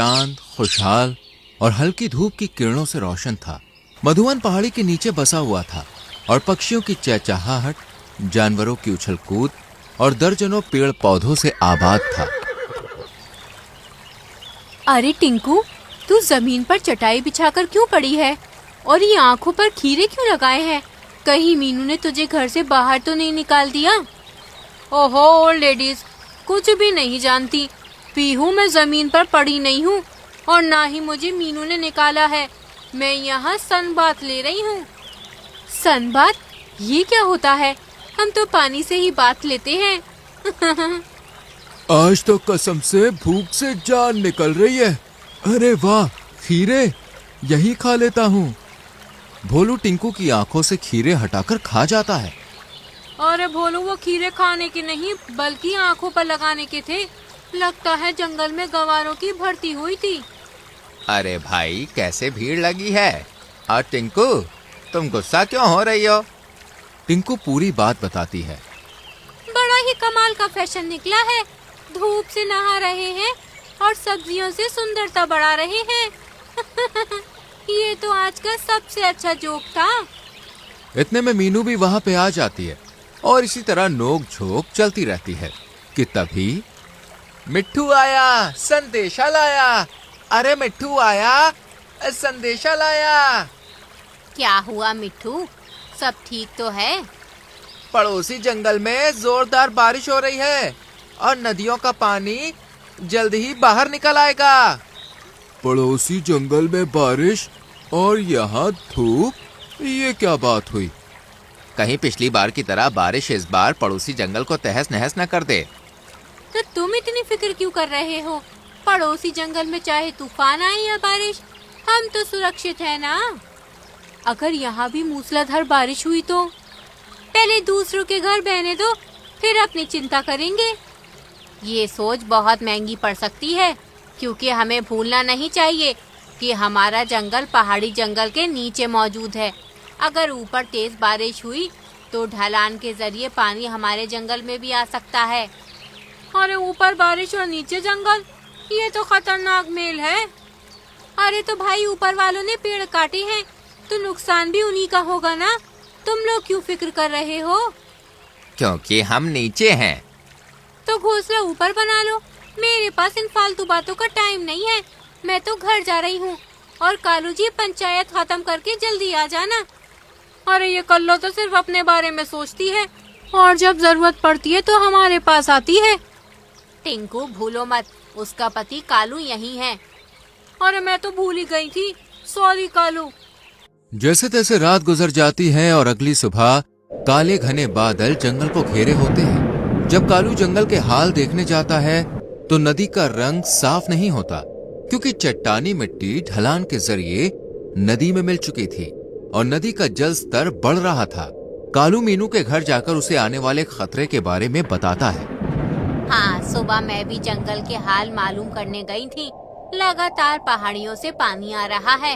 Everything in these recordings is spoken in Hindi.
चांद खुशहाल और हल्की धूप की किरणों से रोशन था। मधुवन पहाड़ी के नीचे बसा हुआ था और पक्षियों की चहचहाहट, जानवरों की उछल कूद और दर्जनों पेड़ पौधों से आबाद था। अरे टिंकू, तू जमीन पर चटाई बिछाकर क्यों पड़ी है और ये आंखों पर खीरे क्यों लगाए हैं? कहीं मीनू ने तुझे घर से बाहर तो नहीं निकाल दिया? ओहो ओल्ड लेडीज, कुछ भी नहीं जानती। पीहू मैं जमीन पर पड़ी नहीं हूँ और ना ही मुझे मीनू ने निकाला है। मैं यहाँ सन बाथ ले रही हूँ। Sun bath? ये क्या होता है? हम तो पानी से ही बात लेते हैं। आज तो कसम से भूख से जान निकल रही है। अरे वाह, खीरे यही खा लेता हूँ। भोलू टिंकू की आंखों से खीरे हटाकर खा जाता है। अरे भोलू, वो खीरे खाने के नहीं बल्कि आंखों पर लगाने के थे। लगता है जंगल में गवारों की भर्ती हुई थी। अरे भाई, कैसे भीड़ लगी है। और टिंकू, तुम गुस्सा क्यों हो रही हो? टिंकू पूरी बात बताती है। बड़ा ही कमाल का फैशन निकला है। धूप से नहा रहे हैं और सब्जियों से सुंदरता बढ़ा रहे हैं। ये तो आज का सबसे अच्छा जोक था। इतने में मीनू भी वहाँ पे आ जाती है और इसी तरह नोक झोंक चलती रहती है कि तभी मिट्ठू आया, संदेशा लाया। अरे मिट्ठू आया, संदेशा लाया। क्या हुआ मिट्ठू, सब ठीक तो है? पड़ोसी जंगल में जोरदार बारिश हो रही है और नदियों का पानी जल्द ही बाहर निकल आएगा। पड़ोसी जंगल में बारिश और यहाँ धूप, ये क्या बात हुई? कहीं पिछली बार की तरह बारिश इस बार पड़ोसी जंगल को तहस नहस न कर दे। तो तुम इतनी फिक्र क्यों कर रहे हो? पड़ोसी जंगल में चाहे तूफान आए या बारिश, हम तो सुरक्षित है ना। अगर यहाँ भी मूसलाधार बारिश हुई तो पहले दूसरों के घर बहने दो, फिर अपनी चिंता करेंगे। ये सोच बहुत महंगी पड़ सकती है, क्योंकि हमें भूलना नहीं चाहिए कि हमारा जंगल पहाड़ी जंगल के नीचे मौजूद है। अगर ऊपर तेज बारिश हुई तो ढलान के जरिए पानी हमारे जंगल में भी आ सकता है। अरे ऊपर बारिश और नीचे जंगल, ये तो खतरनाक मेल है। अरे तो भाई, ऊपर वालों ने पेड़ काटे हैं तो नुकसान भी उन्हीं का होगा ना। तुम लोग क्यों फिक्र कर रहे हो? क्योंकि हम नीचे हैं। तो घोंसला ऊपर बना लो। मेरे पास इन फालतू बातों का टाइम नहीं है। मैं तो घर जा रही हूँ और कालू जी, पंचायत खत्म करके जल्दी आ जाना। अरे ये कल्लो तो सिर्फ अपने बारे में सोचती है और जब जरूरत पड़ती है तो हमारे पास आती है। टिंकू, भूलो मत, उसका पति कालू यही है। अरे मैं तो भूल ही गई थी। सॉरी कालू। जैसे तैसे रात गुजर जाती है और अगली सुबह काले घने बादल जंगल को घेरे होते हैं। जब कालू जंगल के हाल देखने जाता है तो नदी का रंग साफ नहीं होता, क्योंकि चट्टानी मिट्टी ढलान के जरिए नदी में मिल चुकी थी और नदी का जल स्तर बढ़ रहा था। कालू मीनू के घर जाकर उसे आने वाले खतरे के बारे में बताता है। हाँ, सुबह मैं भी जंगल के हाल मालूम करने गई थी। लगातार पहाड़ियों से पानी आ रहा है।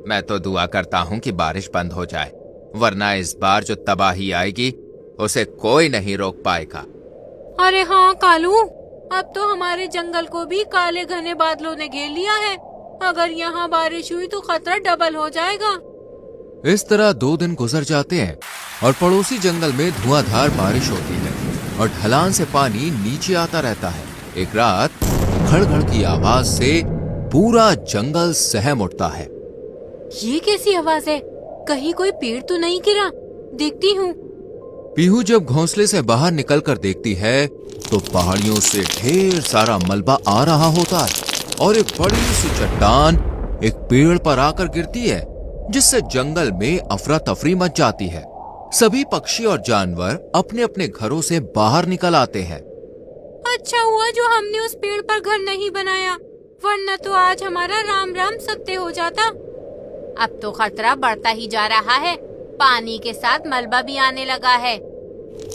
मैं तो दुआ करता हूँ कि बारिश बंद हो जाए, वरना इस बार जो तबाही आएगी उसे कोई नहीं रोक पाएगा। अरे हाँ कालू, अब तो हमारे जंगल को भी काले घने बादलों ने घेर लिया है। अगर यहाँ बारिश हुई तो खतरा डबल हो जाएगा। इस तरह 2 दिन गुजर जाते हैं और पड़ोसी जंगल में धुआंधार बारिश होती है और ढलान से पानी नीचे आता रहता है। एक रात खड़खड़ की आवाज से पूरा जंगल सहम उठता है। ये कैसी आवाज है? कहीं कोई पेड़ तो नहीं गिरा? देखती हूँ। पीहू जब घोंसले से बाहर निकलकर देखती है तो पहाड़ियों से ढेर सारा मलबा आ रहा होता है और एक बड़ी सी चट्टान एक पेड़ पर आकर गिरती है, जिससे जंगल में अफरा तफरी मच जाती है। सभी पक्षी और जानवर अपने अपने घरों से बाहर निकल आते हैं। अच्छा हुआ जो हमने उस पेड़ पर घर नहीं बनाया, वरना तो आज हमारा राम राम सत्य हो जाता। अब तो खतरा बढ़ता ही जा रहा है। पानी के साथ मलबा भी आने लगा है।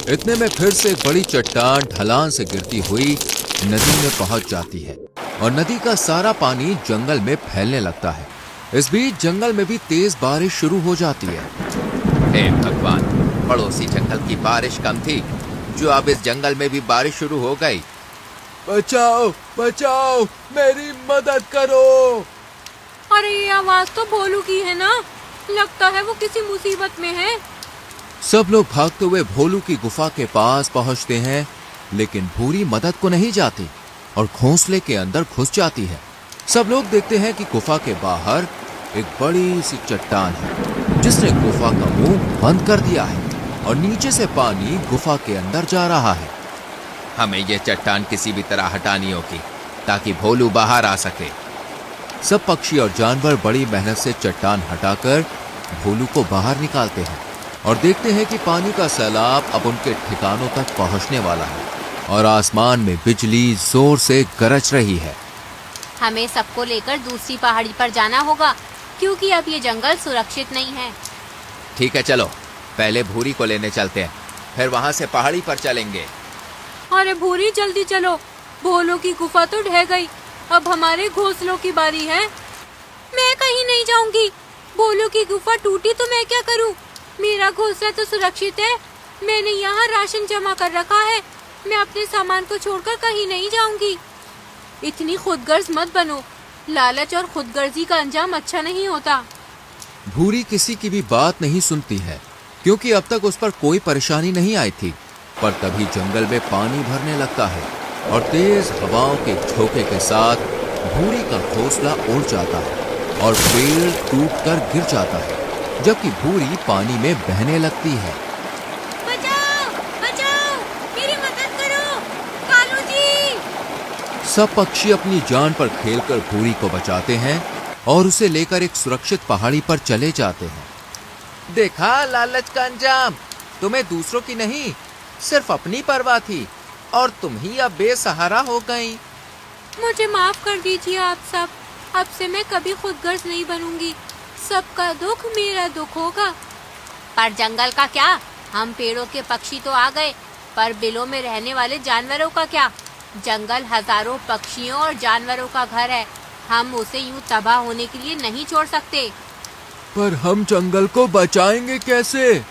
इतने में फिर से एक बड़ी चट्टान ढलान से गिरती हुई नदी में पहुंच जाती है और नदी का सारा पानी जंगल में फैलने लगता है। इस बीच जंगल में भी तेज बारिश शुरू हो जाती है। हे भगवान, पड़ोसी जंगल की बारिश कम थी, जो अब इस जंगल में भी बारिश शुरू हो गई। बचाओ बचाओ, मेरी मदद करो। अरे ये आवाज तो भोलू की है ना, लगता है वो किसी मुसीबत में है। सब लोग भागते हुए भोलू की गुफा के पास पहुंचते हैं, लेकिन भूरी मदद को नहीं जाती और घोंसले के अंदर घुस जाती है। सब लोग देखते हैं कि गुफा के बाहर एक बड़ी सी चट्टान है जिसने गुफा का मुंह बंद कर दिया है और नीचे से पानी गुफा के अंदर जा रहा है। हमें यह चट्टान किसी भी तरह हटानी होगी ताकि भोलू बाहर आ सके। सब पक्षी और जानवर बड़ी मेहनत से चट्टान हटाकर भोलू को बाहर निकालते हैं और देखते हैं कि पानी का सैलाब अब उनके ठिकानों तक पहुंचने वाला है और आसमान में बिजली जोर से गरज रही है। हमें सबको लेकर दूसरी पहाड़ी पर जाना होगा क्योंकि अब ये जंगल सुरक्षित नहीं है। ठीक है, चलो पहले भूरी को लेने चलते हैं, फिर वहां से पहाड़ी पर चलेंगे। अरे भूरी जल्दी चलो, भोलू की गुफा तो ढह गई, अब हमारे घोंसलों की बारी है। मैं कहीं नहीं जाऊंगी, भोलू की गुफा टूटी तो मैं क्या करूं? मेरा घोंसला तो सुरक्षित है, मैंने यहाँ राशन जमा कर रखा है, मैं अपने सामान को छोड़कर कहीं नहीं जाऊंगी। इतनी खुदगर्ज मत बनो, लालच और खुदगर्जी का अंजाम अच्छा नहीं होता। भूरी किसी की भी बात नहीं सुनती है क्योंकि अब तक उस पर कोई परेशानी नहीं आई थी, पर तभी जंगल में पानी भरने लगता है और तेज हवाओं के झोंके के साथ भूरी का घोंसला उड़ जाता है और पेड़ टूटकर गिर जाता है, जबकि भूरी पानी में बहने लगती है। बचाओ, बचाओ, मेरी मदद करो, कालू जी। सब पक्षी अपनी जान पर खेलकर भूरी को बचाते हैं और उसे लेकर एक सुरक्षित पहाड़ी पर चले जाते हैं। देखा लालच का अंजाम, तुम्हें दूसरों की नहीं सिर्फ अपनी परवाह थी और तुम ही अब बेसहारा हो गई। मुझे माफ कर दीजिए आप सब, अब से मैं कभी खुदगर्ज नहीं बनूंगी, सबका दुख मेरा दुख होगा। पर जंगल का क्या, हम पेड़ों के पक्षी तो आ गए, पर बिलों में रहने वाले जानवरों का क्या? जंगल हजारों पक्षियों और जानवरों का घर है, हम उसे यूं तबाह होने के लिए नहीं छोड़ सकते। पर हम जंगल को बचाएंगे कैसे?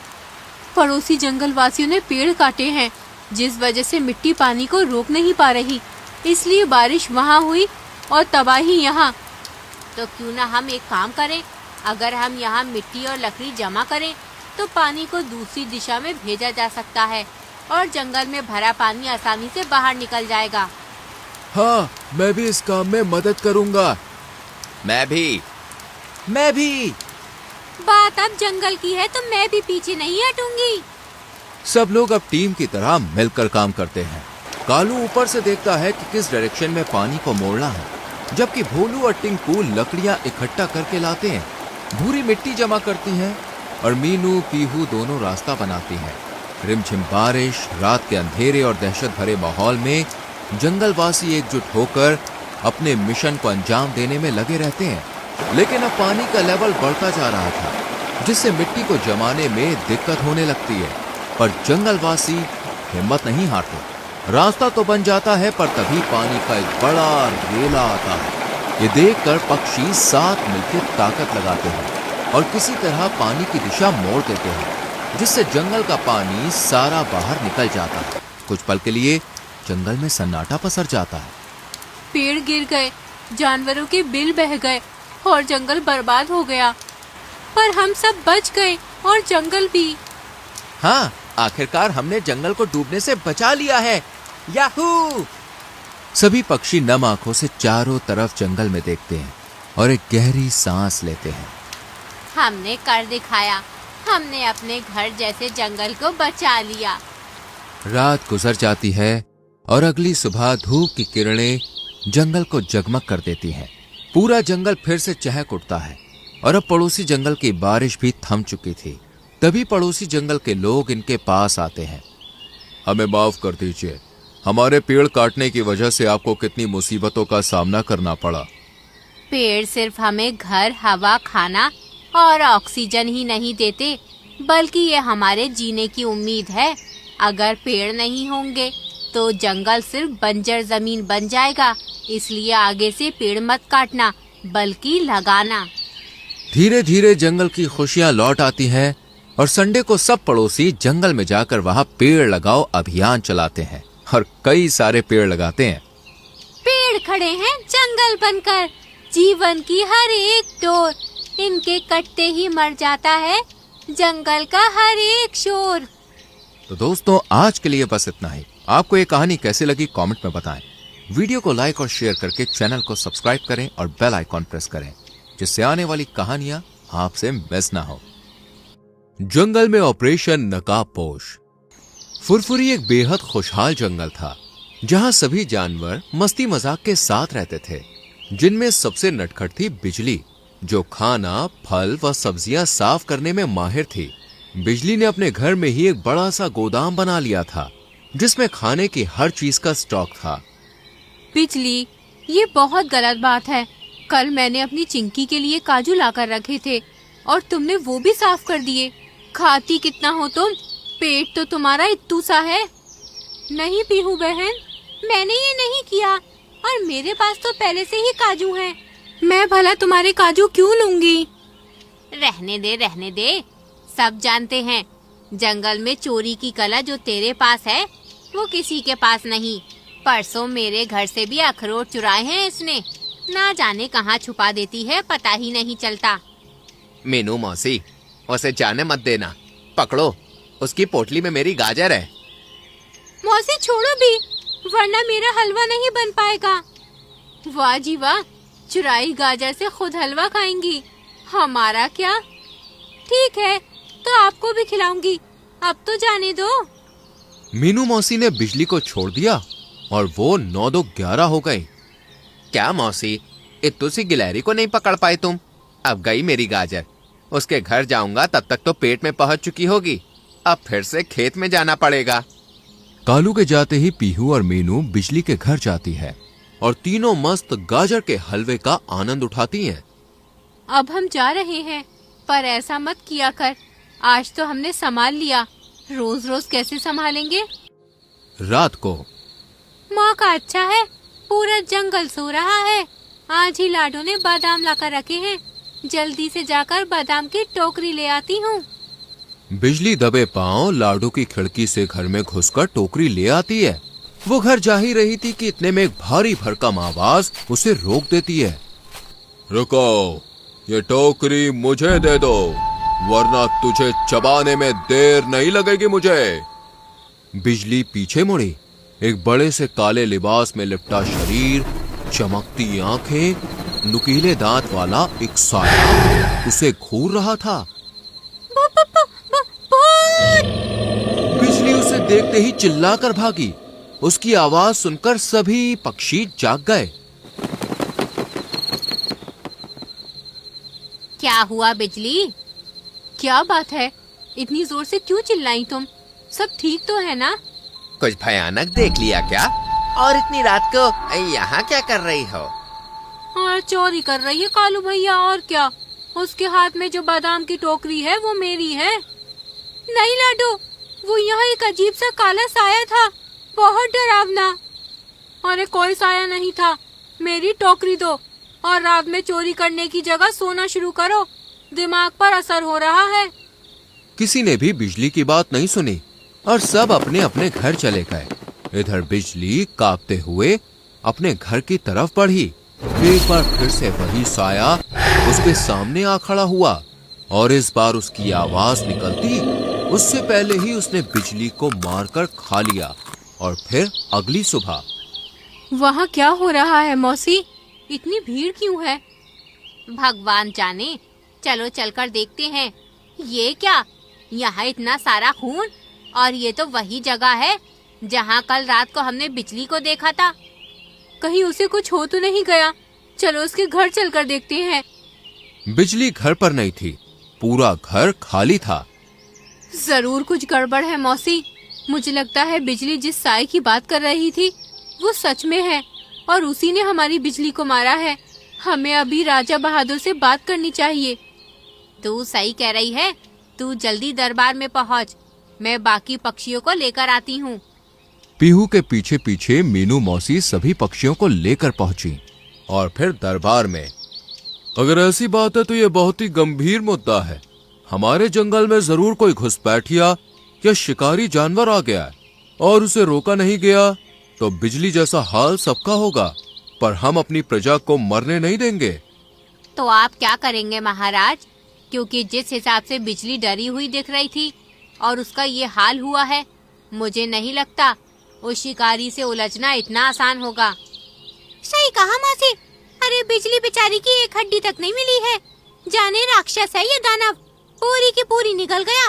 पड़ोसी जंगल वासियों ने पेड़ काटे हैं, जिस वजह से मिट्टी पानी को रोक नहीं पा रही, इसलिए बारिश वहाँ हुई और तबाही यहाँ। तो क्यों ना हम एक काम करें, अगर हम यहाँ मिट्टी और लकड़ी जमा करें तो पानी को दूसरी दिशा में भेजा जा सकता है और जंगल में भरा पानी आसानी से बाहर निकल जाएगा। हाँ, मैं भी इस काम में मदद करूँगा। मैं भी। बात अब जंगल की है तो मैं भी पीछे नहीं हटूंगी। सब लोग अब टीम की तरह मिलकर काम करते हैं। कालू ऊपर से देखता है कि किस डायरेक्शन में पानी को मोड़ना है, जबकि भोलू और टिंकू लकड़ियां इकट्ठा करके लाते हैं। भूरी मिट्टी जमा करती है और मीनू पीहू दोनों रास्ता बनाती हैं। रिमझिम बारिश, रात के अंधेरे और दहशत भरे माहौल में जंगलवासी एकजुट होकर अपने मिशन को अंजाम देने में लगे रहते हैं। लेकिन अब पानी का लेवल बढ़ता जा रहा था, जिससे मिट्टी को जमाने में दिक्कत होने लगती है, पर जंगलवासी हिम्मत नहीं हारते। रास्ता तो बन जाता है, पर तभी पानी का एक बड़ा रेला आता है। ये देखकर पक्षी साथ मिलकर ताकत लगाते हैं और किसी तरह पानी की दिशा मोड़ देते हैं, जिससे जंगल का पानी सारा बाहर निकल जाता है। कुछ पल के लिए जंगल में सन्नाटा पसर जाता है। पेड़ गिर गए, जानवरों के बिल बह गए और जंगल बर्बाद हो गया, पर हम सब बच गए और जंगल भी। हाँ, आखिरकार हमने जंगल को डूबने से बचा लिया है। याहू! सभी पक्षी नम आंखों से चारों तरफ जंगल में देखते हैं और एक गहरी सांस लेते हैं। हमने कर दिखाया, हमने अपने घर जैसे जंगल को बचा लिया। रात गुजर जाती है और अगली सुबह धूप की किरणें जंगल को जगमग कर देती हैं। पूरा जंगल फिर से चहक उठता है और अब पड़ोसी जंगल की बारिश भी थम चुकी थी। तभी पड़ोसी जंगल के लोग इनके पास आते हैं। हमें माफ कर दीजिए, हमारे पेड़ काटने की वजह से आपको कितनी मुसीबतों का सामना करना पड़ा। पेड़ सिर्फ हमें घर, हवा, खाना और ऑक्सीजन ही नहीं देते, बल्कि ये हमारे जीने की उम्मीद है। अगर पेड़ नहीं होंगे तो जंगल सिर्फ बंजर जमीन बन जाएगा, इसलिए आगे से पेड़ मत काटना बल्कि लगाना। धीरे धीरे जंगल की खुशियां लौट आती हैं और संडे को सब पड़ोसी जंगल में जाकर वहां पेड़ लगाओ अभियान चलाते हैं और कई सारे पेड़ लगाते हैं। खड़े खड़े हैं जंगल बनकर, जीवन की हर एक डोर, इनके कटते ही मर जाता है जंगल का हर एक शोर। तो दोस्तों आज के लिए बस इतना ही। आपको ये कहानी कैसी लगी कमेंट में बताएं। वीडियो को लाइक और शेयर करके चैनल को सब्सक्राइब करें और बेल आइकॉन प्रेस करें, जिससे आने वाली कहानियां आपसे मिस ना हो। जंगल में ऑपरेशन नकाबपोश। फुरफुरी एक बेहद खुशहाल जंगल था, जहां सभी जानवर मस्ती मजाक के साथ रहते थे। जिनमें सबसे नटखट थी बिजली, जो खाना, फल व सब्जियां साफ करने में माहिर थी। बिजली ने अपने घर में ही एक बड़ा सा गोदाम बना लिया था, जिसमें खाने की हर चीज का स्टॉक था। बिजली, ये बहुत गलत बात है। कल मैंने अपनी चिंकी के लिए काजू लाकर रखे थे और तुमने वो भी साफ कर दिए। खाती कितना हो तुम? पेट तो तुम्हारा इत्तू सा है। नहीं पीहू बहन, मैंने ये नहीं किया और मेरे पास तो पहले से ही काजू हैं। मैं भला तुम्हारे काजू क्यों लूंगी? रहने दे। सब जानते हैं जंगल में चोरी की कला जो तेरे पास है वो किसी के पास नहीं। परसों मेरे घर से भी अखरोट चुराए हैं इसने। ना जाने कहाँ छुपा देती है, पता ही नहीं चलता। मीनू मौसी, उसे जाने मत देना। पकड़ो, उसकी पोटली में मेरी गाजर है। मौसी छोड़ो भी, वरना मेरा हलवा नहीं बन पाएगा। वाह जी वाह, चुराई गाजर से खुद हलवा खाएंगी। हमारा क्या? ठीक है, तो आपको भी खिलाऊंगी। अब तो जाने दो। मीनू मौसी ने बिजली को छोड़ दिया और वो 9-2-11 हो गई। क्या मौसी, इत्तू सी गिलहरी को नहीं पकड़ पाए तुम? अब गई मेरी गाजर। उसके घर जाऊंगा तब तक तो पेट में पहुंच चुकी होगी। अब फिर से खेत में जाना पड़ेगा। कालू के जाते ही पीहू और मीनू बिजली के घर जाती है और तीनों मस्त गाजर के हलवे का आनंद उठाती हैं। अब हम जा रहे हैं, पर ऐसा मत किया कर। आज तो हमने संभाल लिया, रोज रोज कैसे संभालेंगे? रात को मौका अच्छा है, पूरा जंगल सो रहा है। आज ही लाडू ने बादाम लाकर रखे हैं। जल्दी से जाकर बादाम की टोकरी ले आती हूँ। बिजली दबे पांव लाडू की खिड़की से घर में घुसकर टोकरी ले आती है। वो घर जा ही रही थी कि इतने में एक भारी भरकम आवाज उसे रोक देती है। रुको, ये टोकरी मुझे दे दो, वरना तुझे चबाने में देर नहीं लगेगी मुझे। बिजली पीछे मुड़ी। एक बड़े से काले लिबास में लिपटा शरीर, चमकती आंखें, नुकीले दांत वाला एक साया उसे घूर रहा था। बिजली उसे देखते ही चिल्लाकर भागी। उसकी आवाज सुनकर सभी पक्षी जाग गए। क्या हुआ बिजली? क्या बात है, इतनी जोर से क्यों चिल्लाई तुम? सब ठीक तो है ना? कुछ भयानक देख लिया क्या? और इतनी रात को यहाँ क्या कर रही हो? और चोरी कर रही है कालू भैया, और क्या? उसके हाथ में जो बादाम की टोकरी है वो मेरी है। नहीं लाडू, वो यहाँ एक अजीब सा काला साया था, बहुत डरावना। अरे कोई साया नहीं था, मेरी टोकरी दो और रात में चोरी करने की जगह सोना शुरू करो। दिमाग पर असर हो रहा है। किसी ने भी बिजली की बात नहीं सुनी और सब अपने अपने घर चले गए। इधर बिजली कांपते हुए अपने घर की तरफ बढ़ी। एक बार फिर से वही साया उसके सामने आ खड़ा हुआ और इस बार उसकी आवाज निकलती उससे पहले ही उसने बिजली को मारकर खा लिया। और फिर अगली सुबह वहाँ क्या हो रहा है मौसी? इतनी भीड़ क्यों है? भगवान जाने, चलो चलकर देखते हैं। ये क्या, यहाँ इतना सारा खून? और ये तो वही जगह है जहाँ कल रात को हमने बिजली को देखा था। कहीं उसे कुछ हो तो नहीं गया? चलो उसके घर चलकर देखते हैं। बिजली घर पर नहीं थी, पूरा घर खाली था। जरूर कुछ गड़बड़ है मौसी। मुझे लगता है बिजली जिस साए की बात कर रही थी वो सच में है और उसी ने हमारी बिजली को मारा है। हमें अभी राजा बहादुर से बात करनी चाहिए। तू सही कह रही है, तू जल्दी दरबार में पहुँच, मैं बाकी पक्षियों को लेकर आती हूँ। पीहू के पीछे पीछे मीनू मौसी सभी पक्षियों को लेकर पहुंची और फिर दरबार में। अगर ऐसी बात है तो ये बहुत ही गंभीर मुद्दा है। हमारे जंगल में जरूर कोई घुसपैठिया या शिकारी जानवर आ गया है और उसे रोका नहीं गया तो बिजली जैसा हाल सबका होगा। पर हम अपनी प्रजा को मरने नहीं देंगे। तो आप क्या करेंगे महाराज? क्योंकि जिस हिसाब से बिजली डरी हुई दिख रही थी और उसका ये हाल हुआ है, मुझे नहीं लगता उस शिकारी से उलझना इतना आसान होगा। सही कहा मौसी। अरे बिजली बेचारी की एक हड्डी तक नहीं मिली है। जाने राक्षस है ये दानव, पूरी की पूरी निकल गया।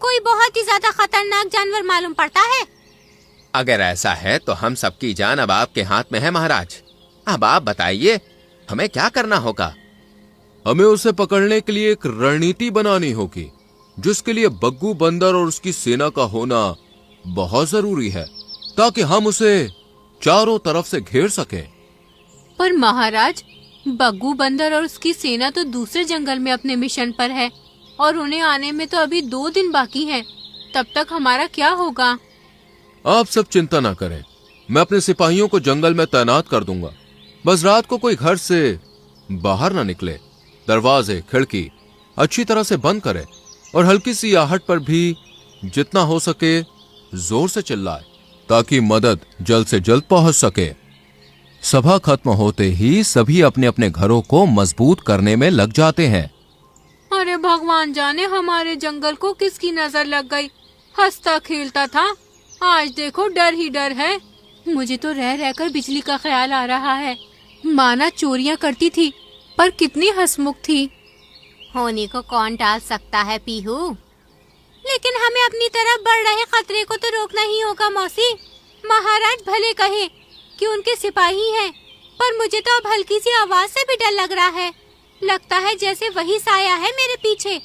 कोई बहुत ही ज्यादा खतरनाक जानवर मालूम पड़ता है। अगर ऐसा है तो हम सबकी जान अब आपके हाथ में है महाराज। अब आप बताइए हमें क्या करना होगा? हमें उसे पकड़ने के लिए एक रणनीति बनानी होगी, जिसके लिए बग्गू बंदर और उसकी सेना का होना बहुत जरूरी है, ताकि हम उसे चारों तरफ से घेर सकें। पर महाराज, बग्गू बंदर और उसकी सेना तो दूसरे जंगल में अपने मिशन पर है और उन्हें आने में तो अभी 2 दिन बाकी हैं। तब तक हमारा क्या होगा? आप सब चिंता ना करें, मैं अपने सिपाहियों को जंगल में तैनात कर दूंगा। बस रात को कोई घर से बाहर ना निकले, दरवाजे खिड़की अच्छी तरह से बंद करे और हल्की सी आहट पर भी जितना हो सके जोर से चिल्लाए, ताकि मदद जल्द से जल्द पहुंच सके। सभा खत्म होते ही सभी अपने अपने घरों को मजबूत करने में लग जाते हैं। अरे भगवान जाने हमारे जंगल को किसकी नजर लग गई। हंसता खेलता था, आज देखो डर ही डर है। मुझे तो रह रहकर बिजली का ख्याल आ रहा है। माना चोरियां करती थी, पर कितनी हंसमुख थी। होने को कौन टाल सकता है पीहू? लेकिन हमें अपनी तरफ बढ़ रहे खतरे को तो रोकना ही होगा मौसी। महाराज भले कहे कि उनके सिपाही हैं, पर मुझे तो अब हल्की सी आवाज से भी डर लग रहा है। लगता है जैसे वही साया है मेरे पीछे।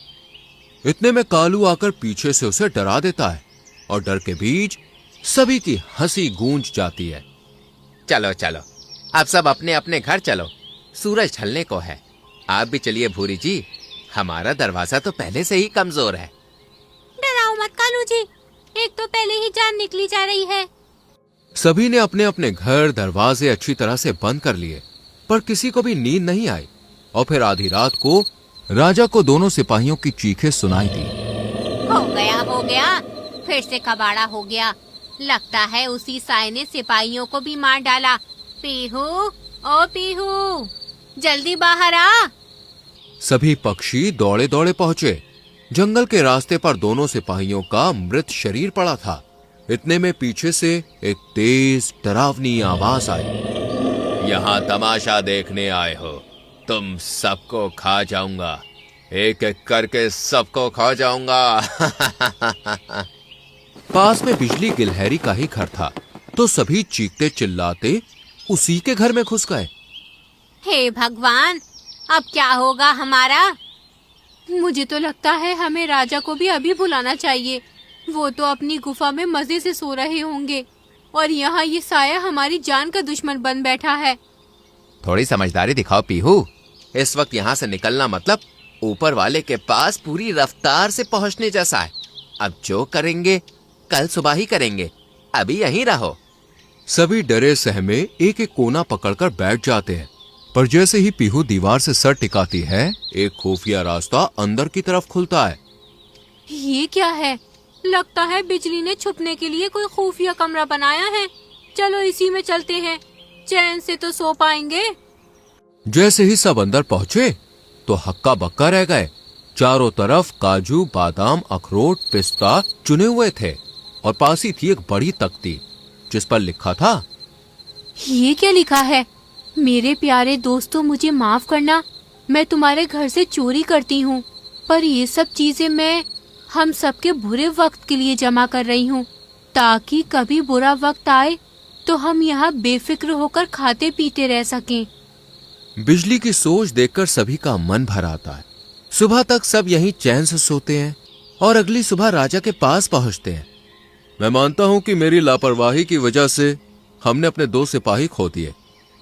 इतने में कालू आकर पीछे से उसे डरा देता है और डर के बीच सभी की हंसी गूंज जाती है। चलो चलो, अब सब अपने अपने घर चलो, सूरज ढलने को है। आप भी चलिए भूरी जी, हमारा दरवाजा तो पहले से ही कमजोर है। डराओ मत कालू जी, एक तो पहले ही जान निकली जा रही है। सभी ने अपने अपने घर दरवाजे अच्छी तरह से बंद कर लिए, पर किसी को भी नींद नहीं आई। और फिर आधी रात को राजा को दोनों सिपाहियों की चीखें सुनाई दी। हो गया, फिर से कबाड़ा हो गया। लगता है उसी साय ने सिपाहियों को भी मार डाला। पीहू, ओ पीहू, जल्दी बाहर आ। सभी पक्षी दौड़े दौड़े पहुंचे। जंगल के रास्ते पर दोनों सिपाहियों का मृत शरीर पड़ा था। इतने में पीछे से एक तेज डरावनी आवाज आई। यहाँ तमाशा देखने आए हो? तुम सबको खा जाऊंगा, एक एक करके सबको खा जाऊंगा। पास में बिजली गिलहरी का ही घर था, तो सभी चीखते चिल्लाते उसी के घर में घुस गए। हे भगवान, अब क्या होगा हमारा? मुझे तो लगता है हमें राजा को भी अभी बुलाना चाहिए। वो तो अपनी गुफा में मजे से सो रहे होंगे और यहाँ ये साया हमारी जान का दुश्मन बन बैठा है। थोड़ी समझदारी दिखाओ पीहू। इस वक्त यहाँ से निकलना मतलब ऊपर वाले के पास पूरी रफ्तार से पहुँचने जैसा है। अब जो करेंगे कल सुबह ही करेंगे, अभी यहीं रहो। सभी डरे सहमे एक एक कोना पकड़कर बैठ जाते हैं, पर जैसे ही पीहू दीवार से सर टिकाती है, एक खुफिया रास्ता अंदर की तरफ खुलता है। ये क्या है? लगता है बिजली ने छुपने के लिए कोई खुफिया कमरा बनाया है। चलो इसी में चलते हैं, चैन से तो सो पाएंगे। जैसे ही सब अंदर पहुंचे तो हक्का बक्का रह गए। चारों तरफ काजू, बादाम, अखरोट, पिस्ता चुने हुए थे और पास ही थी एक बड़ी तख्ती जिस पर लिखा था। ये क्या लिखा है? मेरे प्यारे दोस्तों, मुझे माफ करना, मैं तुम्हारे घर से चोरी करती हूँ, पर ये सब चीजें मैं हम सबके बुरे वक्त के लिए जमा कर रही हूँ, ताकि कभी बुरा वक्त आए तो हम यहाँ बेफिक्र होकर खाते पीते रह सकें। बिजली की सोच देखकर सभी का मन भर आता है। सुबह तक सब यहीं चैन से सोते हैं और अगली सुबह राजा के पास पहुंचते हैं। मैं मानता हूं कि मेरी लापरवाही की वजह से हमने अपने 2 सिपाही खो दिए,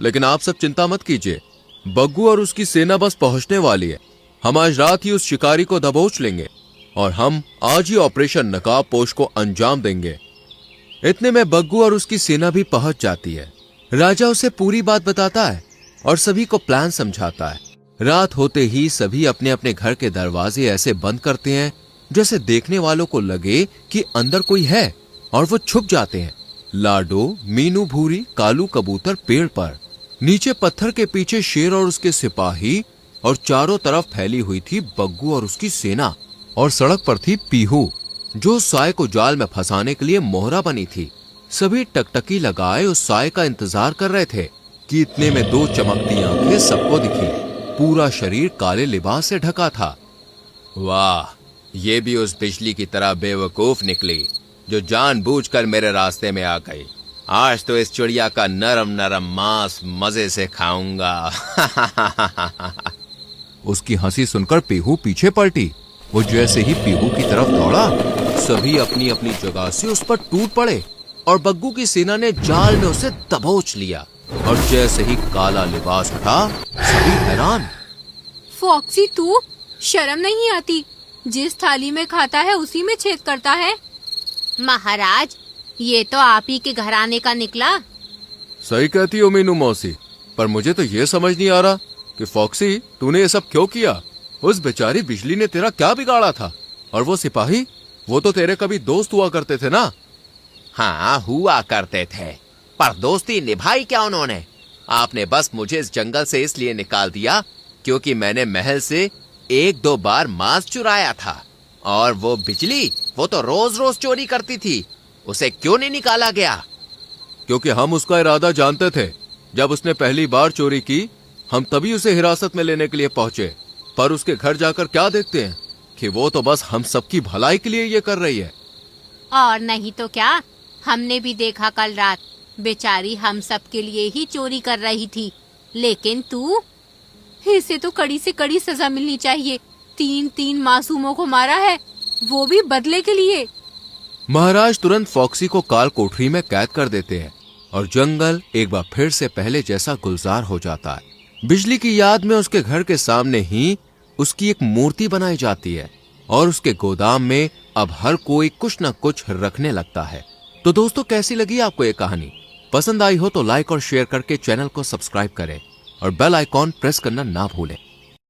लेकिन आप सब चिंता मत कीजिए। बग्गू और उसकी सेना बस पहुंचने वाली है। हम आज रात ही उस शिकारी को दबोच लेंगे और हम आज ही ऑपरेशन नकाबपोश को अंजाम देंगे। इतने में बग्गू और उसकी सेना भी पहुंच जाती है। राजा उसे पूरी बात बताता है और सभी को प्लान समझाता है। रात होते ही सभी अपने अपने घर के दरवाजे ऐसे बंद करते हैं जैसे देखने वालों को लगे कि अंदर कोई है, और वो छुप जाते हैं। लाडो, मीनू, भूरी, कालू कबूतर पेड़ पर, नीचे पत्थर के पीछे शेर और उसके सिपाही, और चारों तरफ फैली हुई थी बग्गू और उसकी सेना। और सड़क पर थी पीहू, जो साय को जाल में फंसाने के लिए मोहरा बनी थी। सभी टकटकी लगाए उस साय का इंतजार कर रहे थे कि इतने में दो चमकती आंखें सबको दिखी। पूरा शरीर काले लिबास से ढका था। वाह, ये भी उस बिजली की तरह बेवकूफ निकली जो जानबूझकर मेरे रास्ते में आ गई। आज तो इस चिड़िया का नरम नरम मांस मजे से खाऊंगा। उसकी हंसी सुनकर पीहू पीछे पलटी। वो जैसे ही पीहू की तरफ दौड़ा, सभी अपनी अपनी जगह से उस पर टूट पड़े और बग्गू की सेना ने जाल में उसे दबोच लिया। और जैसे ही काला लिबास उठा, सभी हैरान। फॉक्सी, तू शर्म नहीं आती? जिस थाली में खाता है उसी में छेद करता है। महाराज, ये तो आप ही के घराने का निकला। सही कहती हो मीनू मौसी, पर मुझे तो ये समझ नहीं आ रहा कि फॉक्सी, तूने ये सब क्यों किया? उस बेचारी बिजली ने तेरा क्या बिगाड़ा था? और वो सिपाही, वो तो तेरे कभी दोस्त हुआ करते थे ना? हाँ, हुआ करते थे, पर दोस्ती निभाई क्या उन्होंने? आपने बस मुझे इस जंगल से इसलिए निकाल दिया क्योंकि मैंने महल से एक दो बार मांस चुराया था। और वो बिजली, वो तो रोज रोज चोरी करती थी। उसे क्यों नहीं निकाला गया? क्योंकि हम उसका इरादा जानते थे। जब उसने पहली बार चोरी की, हम तभी उसे हिरासत में लेने के लिए पहुंचे। पर उसके घर जाकर क्या देखते हैं कि वो तो बस हम सबकी भलाई के लिए ये कर रही है। और नहीं तो क्या, हमने भी देखा कल रात। बेचारी हम सब के लिए ही चोरी कर रही थी। लेकिन तू, इसे तो कड़ी से कड़ी सजा मिलनी चाहिए। 3 मासूमों को मारा है, वो भी बदले के लिए। महाराज तुरंत फॉक्सी को काल कोठरी में कैद कर देते हैं और जंगल एक बार फिर से पहले जैसा गुलजार हो जाता है। बिजली की याद में उसके घर के सामने ही उसकी एक मूर्ति बनाई जाती है और उसके गोदाम में अब हर कोई कुछ न कुछ रखने लगता है। तो दोस्तों, कैसी लगी आपको ये कहानी? पसंद आई हो तो लाइक और शेयर करके चैनल को सब्सक्राइब करें और बेल आइकॉन प्रेस करना ना भूलें।